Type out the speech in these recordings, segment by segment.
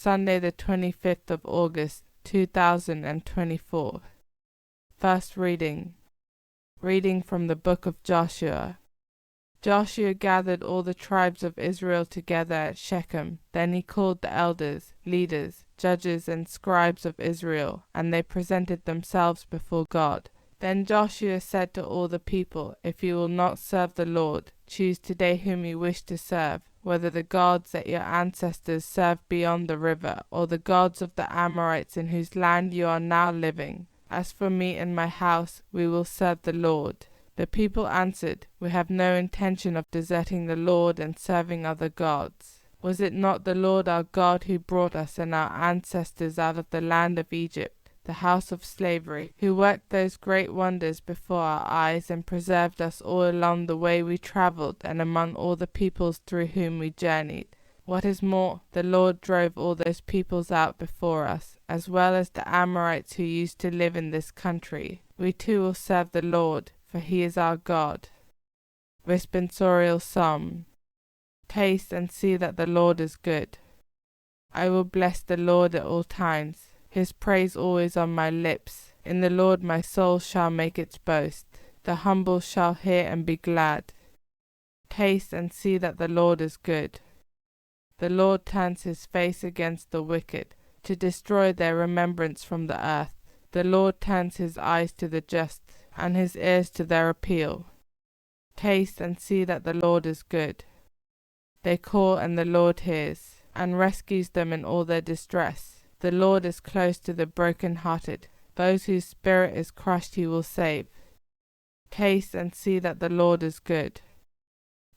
Sunday the 25th of August, 2024. First reading. Reading from the book of Joshua. Joshua gathered all the tribes of Israel together at Shechem. Then he called the elders, leaders, judges, and scribes of Israel, and they presented themselves before God. Then Joshua said to all the people, "If you will not serve the Lord, choose today whom you wish to serve, whether the gods that your ancestors served beyond the river, or the gods of the Amorites in whose land you are now living. As for me and my house, we will serve the Lord." The people answered, "We have no intention of deserting the Lord and serving other gods. Was it not the Lord our God who brought us and our ancestors out of the land of Egypt, the house of slavery, who worked those great wonders before our eyes and preserved us all along the way we traveled and among all the peoples through whom we journeyed? What is more, the Lord drove all those peoples out before us, as well as the Amorites who used to live in this country. We too will serve the Lord, for he is our God." Responsorial Psalm. Taste and see that the Lord is good. I will bless the Lord at all times, his praise always on my lips. In the Lord my soul shall make its boast. The humble shall hear and be glad. Taste and see that the Lord is good. The Lord turns his face against the wicked, to destroy their remembrance from the earth. The Lord turns his eyes to the just, and his ears to their appeal. Taste and see that the Lord is good. They call and the Lord hears, and rescues them in all their distress. The Lord is close to the broken-hearted. Those whose spirit is crushed he will save. Taste and see that the Lord is good.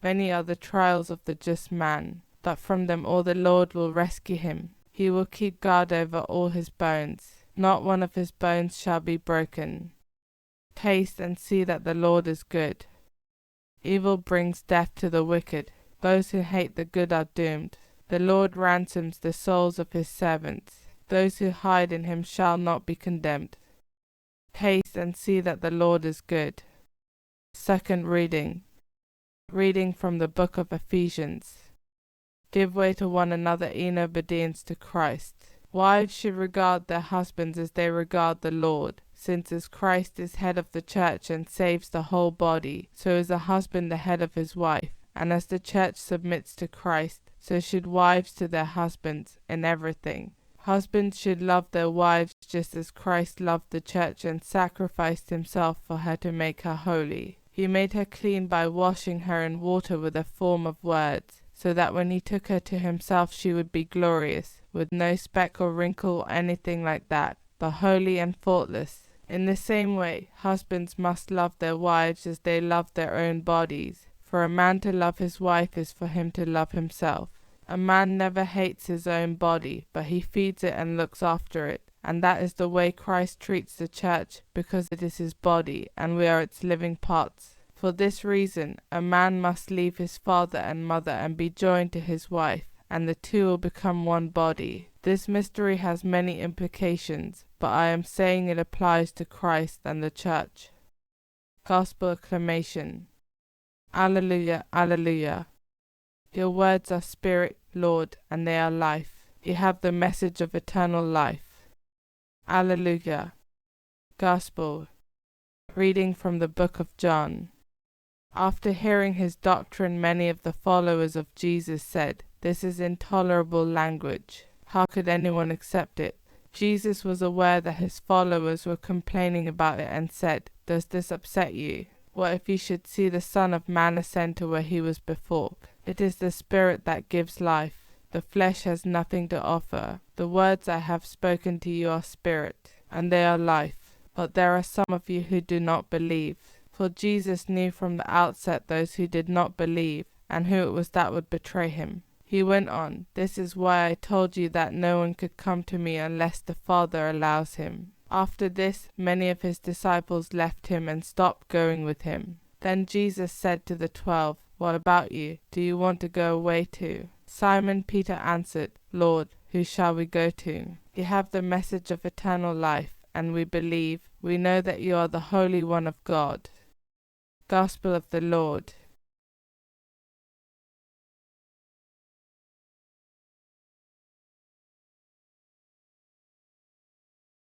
Many are the trials of the just man, but from them all the Lord will rescue him. He will keep guard over all his bones. Not one of his bones shall be broken. Taste and see that the Lord is good. Evil brings death to the wicked. Those who hate the good are doomed. The Lord ransoms the souls of his servants. Those who hide in him shall not be condemned. Taste and see that the Lord is good. Second reading. Reading from the book of Ephesians. Give way to one another in obedience to Christ. Wives should regard their husbands as they regard the Lord, since as Christ is head of the church and saves the whole body, so is a husband the head of his wife. And as the church submits to Christ, so should wives to their husbands in everything. Husbands should love their wives just as Christ loved the church and sacrificed himself for her to make her holy. He made her clean by washing her in water with a form of words, so that when he took her to himself she would be glorious, with no speck or wrinkle or anything like that, but holy and faultless. In the same way, husbands must love their wives as they love their own bodies. For a man to love his wife is for him to love himself. A man never hates his own body, but he feeds it and looks after it. And that is the way Christ treats the church, because it is his body, and we are its living parts. For this reason, a man must leave his father and mother and be joined to his wife, and the two will become one body. This mystery has many implications, but I am saying it applies to Christ and the church. Gospel acclamation. Alleluia, alleluia. Your words are spirit, Lord, and they are life. You have the message of eternal life. Alleluia. Gospel. Reading from the book of John. After hearing his doctrine, many of the followers of Jesus said, "This is intolerable language. How could anyone accept it?" Jesus was aware that his followers were complaining about it and said, "Does this upset you? What if you should see the Son of Man ascend to where he was before? It is the Spirit that gives life. The flesh has nothing to offer. The words I have spoken to you are spirit, and they are life. But there are some of you who do not believe." For Jesus knew from the outset those who did not believe, and who it was that would betray him. He went on, "This is why I told you that no one could come to me unless the Father allows him." After this, many of his disciples left him and stopped going with him. Then Jesus said to the 12, "What about you? Do you want to go away too?" Simon Peter answered, "Lord, who shall we go to? You have the message of eternal life, and we believe. We know that you are the Holy One of God." Gospel of the Lord.